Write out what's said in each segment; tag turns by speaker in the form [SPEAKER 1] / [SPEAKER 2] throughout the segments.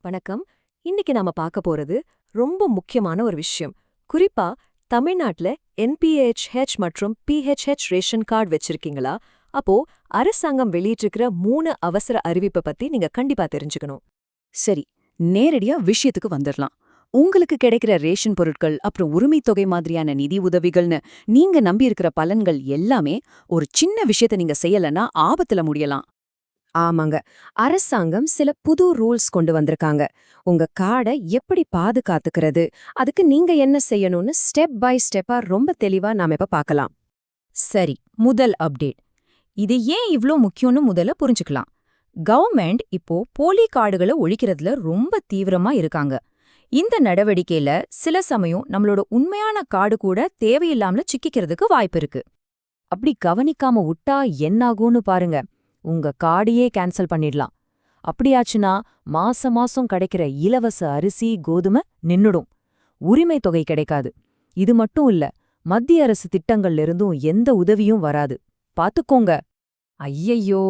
[SPEAKER 1] வணக்கம். இன்னைக்கு நாம பார்க்க போறது ரொம்ப முக்கியமான ஒரு விஷயம். குறிப்பா தமிழ்நாட்டுல என்பிஹெச் மற்றும் பிஹெச்ஹெச் ரேஷன் கார்டு வச்சிருக்கீங்களா? அப்போ அரசாங்கம் வெளியிட்டிருக்கிற 3 அவசர அறிவிப்பை பத்தி நீங்க கண்டிப்பா தெரிஞ்சுக்கணும்.
[SPEAKER 2] சரி, நேரடியா விஷயத்துக்கு வந்துடலாம். உங்களுக்கு கிடைக்கிற ரேஷன் பொருட்கள் அப்புறம் உரிமைத் தொகை மாதிரியான நிதி உதவிகள்னு நீங்க நம்பியிருக்கிற பலன்கள் எல்லாமே ஒரு சின்ன விஷயத்த நீங்க செய்யலன்னா ஆபத்துல முடியலாம்.
[SPEAKER 1] ஆமாங்க, அரசாங்கம் சில புது ரூல்ஸ் கொண்டு வந்திருக்காங்க. உங்க கார்டை எப்படி பாதுகாத்துக்கிறது, அதுக்கு நீங்க என்ன செய்யணும்னு ஸ்டெப் பை ஸ்டெப்பா ரொம்ப தெளிவா நாம இப்ப பார்க்கலாம்.
[SPEAKER 2] சரி, முதல் அப்டேட். இது ஏன் இவ்ளோ முக்கியம்னு முதல்ல புரிஞ்சுக்கலாம். கவர்மெண்ட் இப்போ போலி கார்டுகளை ஒழிக்கிறதுல ரொம்ப தீவிரமா இருக்காங்க. இந்த நடவடிக்கையில சில சமயம் நம்மளோட உண்மையான கார்டு கூட தேவையில்லாமல சிக்கிக்கிறதுக்கு வாய்ப்பு இருக்கு. அப்படி கவனிக்காம விட்டா என்னாகும்னு பாருங்க. உங்க கார்டையே கேன்சல் பண்ணிடலாம். அப்படியாச்சுன்னா மாசம் மாசம் கிடைக்கிற இலவச அரிசி கோதுமை நின்னுடும். உரிமை தொகை கிடைக்காது. இது மட்டும் இல்ல, மத்திய அரசு திட்டங்கள்ல இருந்தும் எந்த உதவியும் வராது. பாத்துக்கோங்க. ஐயையோ,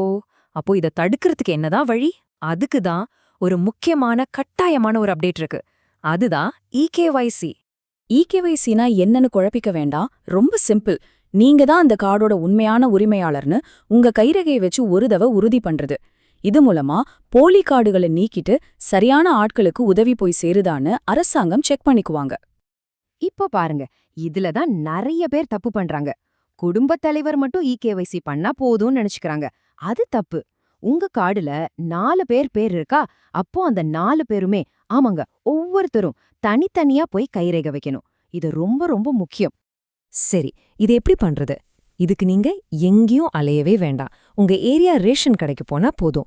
[SPEAKER 2] அப்போ இத தடுக்கிறதுக்கு என்னதான் வழி? அதுக்கு தான் ஒரு முக்கியமான கட்டாயமான ஒரு அப்டேட் இருக்கு. அதுதான் இகேஒய்சி. இகேஒய்சினா என்னன்னு குழப்பிக்க வேண்டாம். ரொம்ப சிம்பிள். நீங்க தான் அந்த கார்டோட உண்மையான உரிமையாளர்னு உங்க கைரேகையை வச்சு ஒரு தடவை உறுதி பண்றது. இது மூலமா போலி கார்டுகளை நீக்கிட்டு சரியான ஆட்களுக்கு உதவி போய் சேருதான்னு அரசாங்கம் செக் பண்ணிக்குவாங்க.
[SPEAKER 1] இப்போ பாருங்க, இதுல தான் நிறைய பேர் தப்பு பண்றாங்க. குடும்பத் தலைவர் மட்டும் இகேஒய்சி பண்ணா போதும்னு நினைச்சுக்கிறாங்க. அது தப்பு. உங்க கார்டுல 4 பேர் இருக்கா, அப்போ அந்த 4 பேருமே ஆமாங்க, ஒவ்வொருத்தரும் தனித்தனியா போய் கைரேகை வைக்கணும். இது ரொம்ப ரொம்ப முக்கியம். சரி, இது எப்படி பண்றது? இதுக்கு நீங்க எங்கேயும் அலையவே வேண்டாம். உங்க ஏரியா ரேஷன் கடைக்கு போனா போதும்.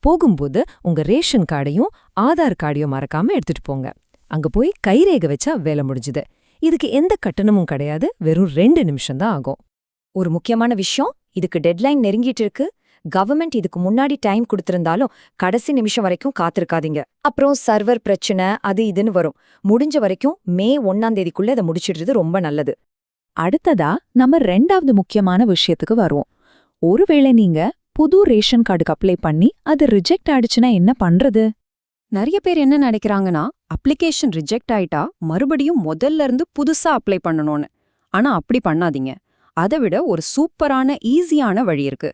[SPEAKER 1] போகும்போது உங்க ரேஷன் கார்டையும் ஆதார் கார்டையும் மறக்காம எடுத்துட்டு போங்க. அங்க போய் கைரேகை வச்சா வேலை முடிஞ்சுது. இதுக்கு எந்த கட்டணமும் கிடையாது. வெறும் 2 நிமிஷம் தான் ஆகும். ஒரு முக்கியமான விஷயம், இதுக்கு டெட்லைன் நெருங்கிட்டு இருக்கு. கவர்மெண்ட் இதுக்கு முன்னாடி டைம் கொடுத்திருந்தாலும் கடைசி நிமிஷம் வரைக்கும் காத்திருக்காதீங்க. அப்புறம் சர்வர் பிரச்சனை அது இதுன்னு வரும். முடிஞ்ச வரைக்கும் மே 1ஆம் தேதிக்குள்ள இதை முடிச்சிடுறது ரொம்ப நல்லது.
[SPEAKER 2] அடுத்ததா நம்ம 2வது முக்கியமான விஷயத்துக்கு வருவோம். ஒருவேளை நீங்க புது ரேஷன் கார்டுக்கு அப்ளை பண்ணி அது ரிஜெக்ட் ஆயிடுச்சுன்னா என்ன பண்றது?
[SPEAKER 1] நிறைய பேர் என்ன நினைக்கிறாங்கன்னா, அப்ளிகேஷன் ரிஜெக்ட் ஆயிட்டா மறுபடியும் முதல்ல இருந்து புதுசா அப்ளை பண்ணணும்னு. ஆனா அப்படி பண்ணாதீங்க. அதை விட ஒரு சூப்பரான ஈஸியான வழி இருக்கு.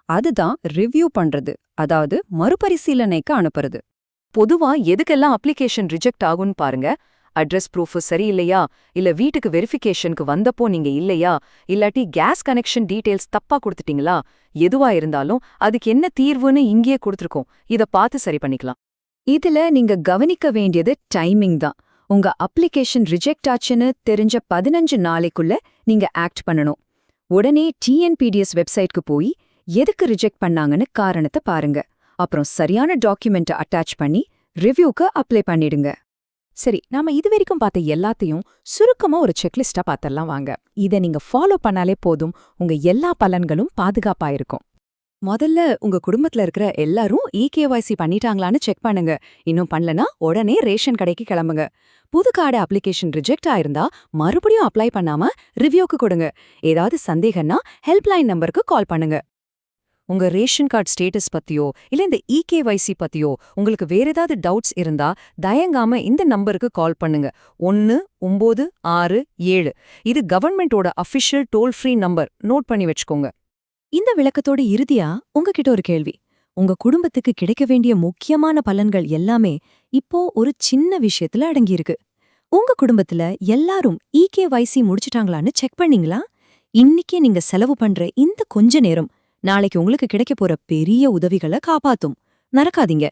[SPEAKER 1] அதுதான் ரிவ்யூ பண்றது, அதாவது மறுபரிசீலனைக்கு அனுப்புறது. பொதுவா எதுக்கெல்லாம் அப்ளிகேஷன் ரிஜெக்ட் ஆகும்னு பாருங்க. அட்ரஸ் ப்ரூஃப் சரியில்லையா, இல்ல வீட்டுக்கு வெரிஃபிகேஷனுக்கு வந்தப்போ நீங்க இல்லையா, இல்லாட்டி கேஸ் கனெக்ஷன் டீடைல்ஸ் தப்பா கொடுத்துட்டீங்களா, எதுவா இருந்தாலும் அதுக்கு என்ன தீர்வுன்னு இங்கேயே கொடுத்துருக்கோம். இத பார்த்து சரி பண்ணிக்கலாம். இதுல நீங்க கவனிக்க வேண்டியது டைமிங் தான். உங்க அப்ளிகேஷன் ரிஜெக்ட் ஆச்சுன்னு தெரிஞ்ச 15 நாளைக்குள்ள நீங்க ஆக்ட் பண்ணணும். உடனே டிஎன்பிடிஎஸ் வெப்சைட்க்கு போய் எதுக்கு ரிஜெக்ட் பண்ணாங்கன்னு காரணத்தை பாருங்க. அப்புறம் சரியான டாக்குமெண்ட்டை அட்டாச் பண்ணி ரிவ்யூக்கு அப்ளை பண்ணிடுங்க.
[SPEAKER 2] சரி, நாம இதுவரைக்கும் பார்த்த எல்லாத்தையும் சுருக்கமா ஒரு செக்லிஸ்டா பார்த்தரலாம் வாங்க. இதை நீங்க ஃபாலோ பண்ணாலே போதும், உங்க எல்லா பலன்களும் பாதுகாப்பா இருக்கும்.
[SPEAKER 1] முதல்ல உங்க குடும்பத்துல இருக்கிற எல்லாரும் இகேஒய்சி பண்ணிட்டாங்களான்னு செக் பண்ணுங்க. இன்னும் பண்ணலனா உடனே ரேஷன் கடைக்கு கிளம்புங்க. புது கார்டு அப்ளிகேஷன் ரிஜெக்ட் ஆயிருந்தா மறுபடியும் அப்ளை பண்ணாம ரிவ்யூக்கு கொடுங்க. ஏதாவது சந்தேகம்னா ஹெல்ப்லைன் நம்பருக்கு கால் பண்ணுங்க. உங்க ரேஷன் கார்டு ஸ்டேட்டஸ் பத்தியோ இல்ல இந்த இகேஒய்சி பத்தியோ உங்களுக்கு வேற ஏதாவது டவுட்ஸ் இருந்தா தயங்காம இந்த நம்பருக்கு கால் பண்ணுங்க. 1967. இது கவர்மெண்டோட official toll free number. Note பண்ணி வச்சுக்கோங்க. இந்த விளக்கத்தோட இறுதியா உங்ககிட்ட ஒரு கேள்வி. உங்க குடும்பத்துக்கு கிடைக்க வேண்டிய முக்கியமான பலன்கள் எல்லாமே இப்போ ஒரு சின்ன விஷயத்துல அடங்கியிருக்கு. உங்க குடும்பத்துல எல்லாரும் இகேஒய்சி முடிச்சிட்டாங்களான்னு செக் பண்ணீங்களா? இன்னைக்கே நீங்க செலவு பண்ற இந்த கொஞ்ச நேரம் நாளைக்கு உங்களுக்கு கிடைக்க போற பெரிய உதவிகளை காப்பாத்தும். மறக்காதீங்க.